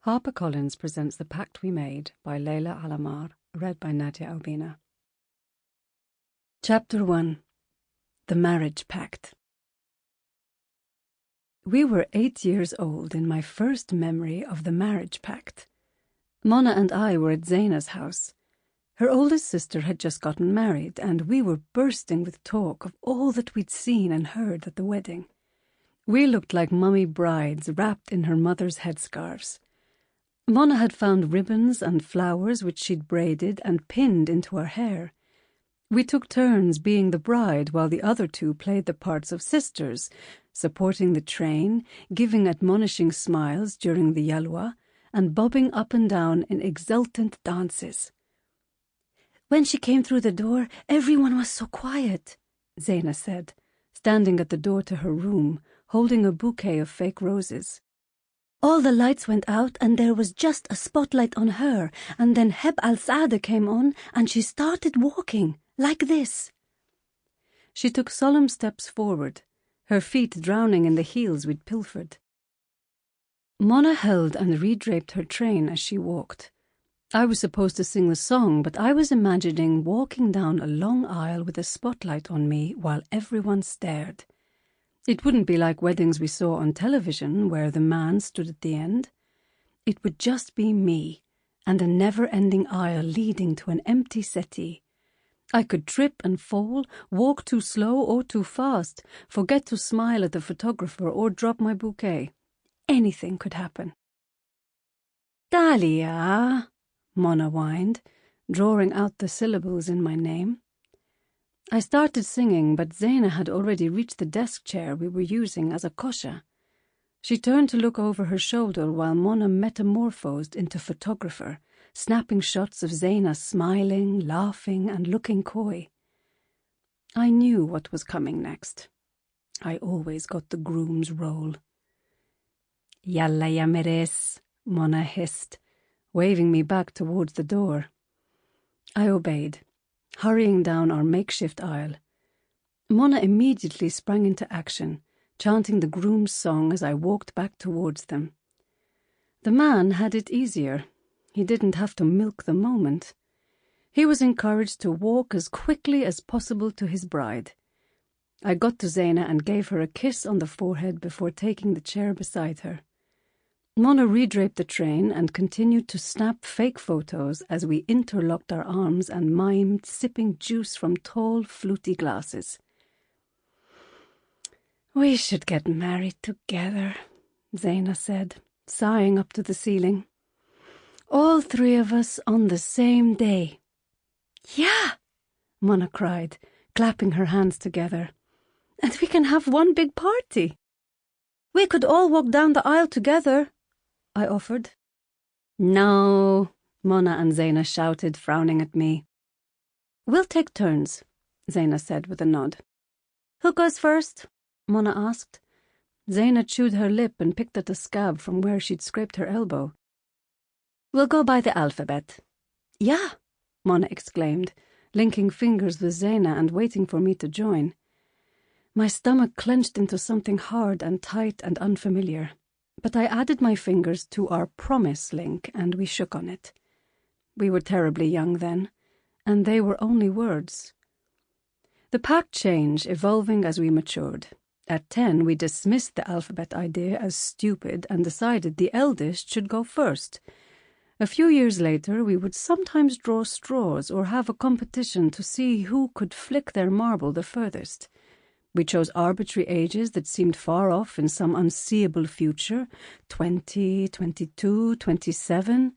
HarperCollins presents The Pact We Made by Layla Alammar, read by Nadia, Albina. Chapter 1. The Marriage Pact. We were 8 years old in my first memory of the marriage pact. Mona and I were at Zaina's house. Her oldest sister had just gotten married, and we were bursting with talk of all that we'd seen and heard at the wedding. We looked like mummy brides wrapped in her mother's headscarves. Mona had found ribbons and flowers which she'd braided and pinned into her hair. We took turns being the bride while the other two played the parts of sisters, supporting the train, giving admonishing smiles during the yalwa, and bobbing up and down in exultant dances. "When she came through the door, everyone was so quiet," Zaina said, standing at the door to her room, holding a bouquet of fake roses. "All the lights went out and there was just a spotlight on her, and then Heb al-Saada came on and she started walking, like this." She took solemn steps forward, her feet drowning in the heels we'd pilfered. Mona held and redraped her train as she walked. I was supposed to sing the song, but I was imagining walking down a long aisle with a spotlight on me while everyone stared. It wouldn't be like weddings we saw on television where the man stood at the end. It would just be me and a never-ending aisle leading to an empty settee. I could trip and fall, walk too slow or too fast, forget to smile at the photographer or drop my bouquet. Anything could happen. "Dahlia," Mona whined, drawing out the syllables in my name. I started singing, but Zaina had already reached the desk chair we were using as a kosher. She turned to look over her shoulder while Mona metamorphosed into photographer, snapping shots of Zaina smiling, laughing, and looking coy. I knew what was coming next. I always got the groom's role. "Yalla ya meres," Mona hissed, waving me back towards the door. I obeyed, hurrying down our makeshift aisle. Mona immediately sprang into action, chanting the groom's song as I walked back towards them. The man had it easier. He didn't have to milk the moment. He was encouraged to walk as quickly as possible to his bride. I got to Zaina and gave her a kiss on the forehead before taking the chair beside her. Mona redraped the train and continued to snap fake photos as we interlocked our arms and mimed sipping juice from tall, fluty glasses. "We should get married together," Zaina said, sighing up to the ceiling. "All three of us on the same day." "Yeah," Mona cried, clapping her hands together. "And we can have one big party." "We could all walk down the aisle together," I offered. "No," Mona and Zaina shouted, frowning at me. "We'll take turns," Zaina said with a nod. "Who goes first?" Mona asked. Zaina chewed her lip and picked at a scab from where she'd scraped her elbow. "We'll go by the alphabet." "Yeah," Mona exclaimed, linking fingers with Zaina and waiting for me to join. My stomach clenched into something hard and tight and unfamiliar. But I added my fingers to our promise link and we shook on it. We were terribly young then, and they were only words. The pact changed, evolving as we matured. At 10, we dismissed the alphabet idea as stupid and decided the eldest should go first. A few years later, we would sometimes draw straws or have a competition to see who could flick their marble the furthest. We chose arbitrary ages that seemed far off in some unseeable future, 20, 22, 27.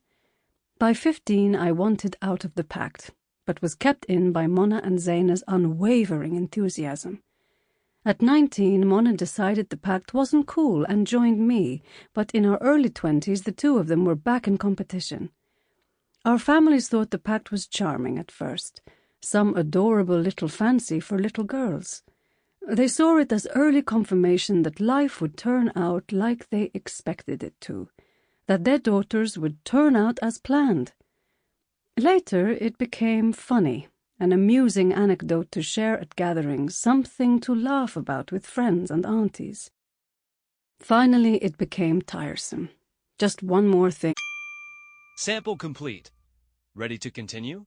By 15, I wanted out of the pact, but was kept in by Mona and Zaina's unwavering enthusiasm. At 19, Mona decided the pact wasn't cool and joined me, but in our early 20s, the two of them were back in competition. Our families thought the pact was charming at first, some adorable little fancy for little girls. They saw it as early confirmation that life would turn out like they expected it to, that their daughters would turn out as planned. Later, it became funny, an amusing anecdote to share at gatherings, something to laugh about with friends and aunties. Finally, it became tiresome. Just one more thing. Sample complete. Ready to continue?